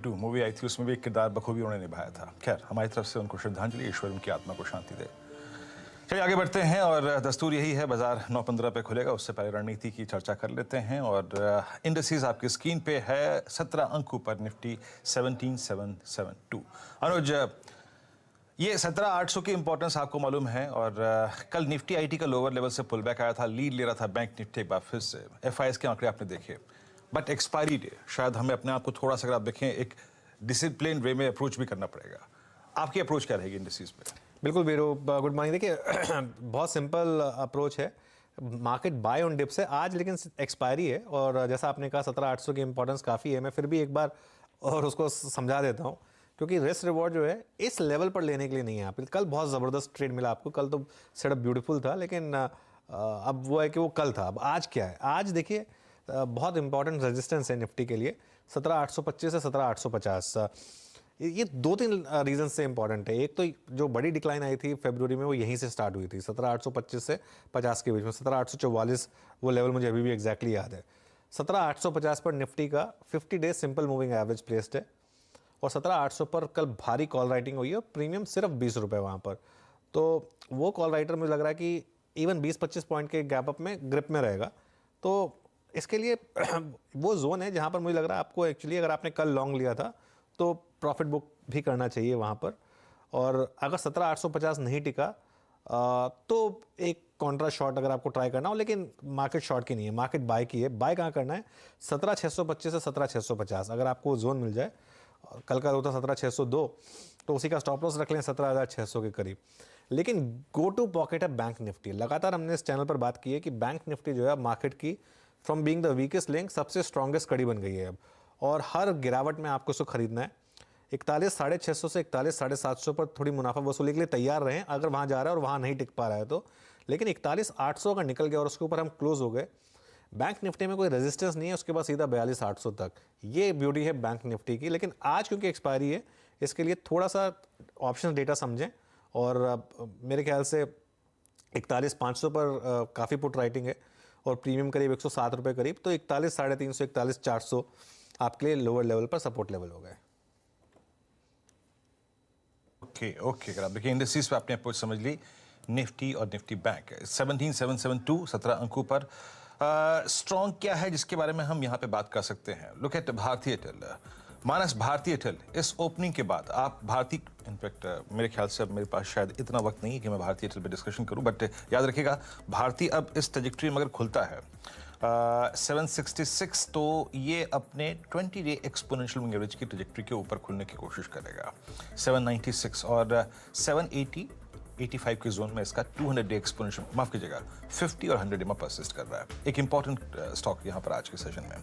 Two movie आई थी, उसमें भी एक किरदार बखूबी उन्होंने निभाया था। खैर, हमारी तरफ से उनको श्रद्धांजलि, ईश्वर उनकी आत्मा को शांति दे। चलिए आगे बढ़ते हैं और दस्तूर यही है, बाजार 9:15 पे खुलेगा, उससे पहले रणनीति की चर्चा कर लेते हैं। और इंडिसेस आपकी स्क्रीन पे है, 17 अंक ऊपर निफ्टी 17,772। अनुज, ये 17,800 की इंपॉर्टेंस आपको मालूम है, और कल निफ्टी आईटी का लोअर लेवल से पुल बैक आया था, लीड ले रहा था बैंक निफ्टी एक बार फिर से। एफआईएस के आंकड़े आपने देखे, बट एक्सपायरी डे, शायद हमें अपने आप को थोड़ा सा, अगर आप देखें, एक डिसिप्लिन वे में अप्रोच भी करना पड़ेगा। आपकी अप्रोच क्या रहेगी इंडिसेस पे? बिल्कुल वीरू, गुड मॉर्निंग। देखिए बहुत सिंपल अप्रोच है, मार्केट बाय ऑन डिप से आज, लेकिन एक्सपायरी है और जैसा आपने कहा 17,800 की इंपॉर्टेंस काफ़ी है। मैं फिर भी एक बार और उसको समझा देता हूँ, क्योंकि रिस्क रिवॉर्ड जो है इस लेवल पर लेने के लिए नहीं है। आप कल बहुत ज़बरदस्त ट्रेड मिला आपको, कल तो सेटअप ब्यूटीफुल था, लेकिन अब वो है कि वो कल था। अब आज क्या है? आज देखिए बहुत इंपॉर्टेंट रेजिस्टेंस है निफ्टी के लिए 17,825 से 17,850। ये दो तीन रीजन से इंपॉर्टेंट है। एक तो जो बड़ी डिक्लाइन आई थी फरवरी में, वो यहीं से स्टार्ट हुई थी 17,825 से 50 के बीच में। 17,844 वो लेवल मुझे अभी भी एग्जैक्टली याद है। 17,850 पर निफ्टी का 50 day simple moving average placed है, और 17,800 पर कल भारी कॉल राइटिंग हुई है, और प्रीमियम सिर्फ 20 रुपये वहाँ पर। तो वो कॉल राइटर मुझे लग रहा है कि इवन 20-25 पॉइंट के गैप अप में ग्रिप में रहेगा। तो इसके लिए वो जोन है जहाँ पर मुझे लग रहा है आपको एक्चुअली, अगर आपने कल लॉन्ग लिया था तो प्रॉफिट बुक भी करना चाहिए वहाँ पर। और अगर 17,850 नहीं टिका तो एक कॉन्ट्रा शॉर्ट अगर आपको ट्राई करना हो, लेकिन मार्केट शॉर्ट की नहीं है, मार्केट बाय की है। बाय कहाँ करना है? 17,625 से 17,650 अगर आपको जोन मिल जाए। कल का होता 17,602, तो उसी का स्टॉप लॉस रख लें 17,600 के करीब। लेकिन गो टू पॉकेट है बैंक निफ्टी। लगातार हमने इस चैनल पर बात की है कि बैंक निफ्टी जो है मार्केट की from being the weakest link सबसे स्ट्रॉन्गेस्ट कड़ी बन गई है अब, और हर गिरावट में आपको इसको खरीदना है। 41,650 से 41,750 पर थोड़ी मुनाफा वसूली के लिए तैयार रहें अगर वहाँ जा रहा है और वहाँ नहीं टिक पा रहा है तो। लेकिन 41,800 अगर निकल गया और उसके ऊपर हम क्लोज हो गए, बैंक निफ्टी में कोई रेजिस्टेंस नहीं है, उसके बाद सीधा 42,800 तक। ये ब्यूटी है बैंक निफ्टी की। लेकिन आज क्योंकि एक्सपायरी है, इसके लिए थोड़ा सा ऑप्शन डेटा समझें, और मेरे ख्याल से 41,500 पर काफ़ी पुट राइटिंग है, और प्रीमियम करीब 107 रुपये करीब। तो 41,350, 41,400 आपके लिए लोअर लेवल पर सपोर्ट लेवल हो गए। ओके, अगर आप देखिए इंडिसेस पे आपने अप्रोच समझ ली, निफ्टी और निफ्टी बैंक 17,772, 17 अंकों पर। स्ट्रॉन्ग क्या है जिसके बारे में हम यहाँ पे बात कर सकते हैं? लुक एट भारतीय एयरटेल। मानस, भारतीय एयरटेल इस ओपनिंग के बाद आप भारतीय, इनफैक्ट मेरे ख्याल से अब मेरे पास शायद इतना वक्त नहीं है कि मैं भारतीय एयरटेल पे डिस्कशन करूं, बट याद रखिएगा भारतीय अब इस ट्रैजेक्टरी में अगर खुलता है 766, तो ये अपने 20 डे एक्सपोनेंशियल मूविंग एवरेज की ट्रैजेक्टरी के ऊपर खुलने की कोशिश करेगा। 796 और 780 85 के जोन में इसका 200 डे एक्सपोनेंशियल, माफ कीजिएगा, 50 और 100 डे में परसिस्ट कर रहा है। एक इंपॉर्टेंट स्टॉक यहाँ पर आज के सेशन में।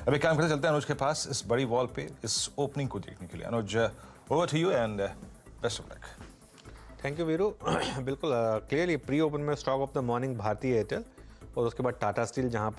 अब एक काम करते चलते हैं अनुज के पास इस बड़ी वॉल पे इस ओपनिंग को देखने के लिए। Anuj, over to you and best of luck. Thank you Veeru. बिल्कुल क्लियरली प्री ओपन में stock of the morning Bharti Airtel, और उसके बाद टाटा स्टील, जहाँ पर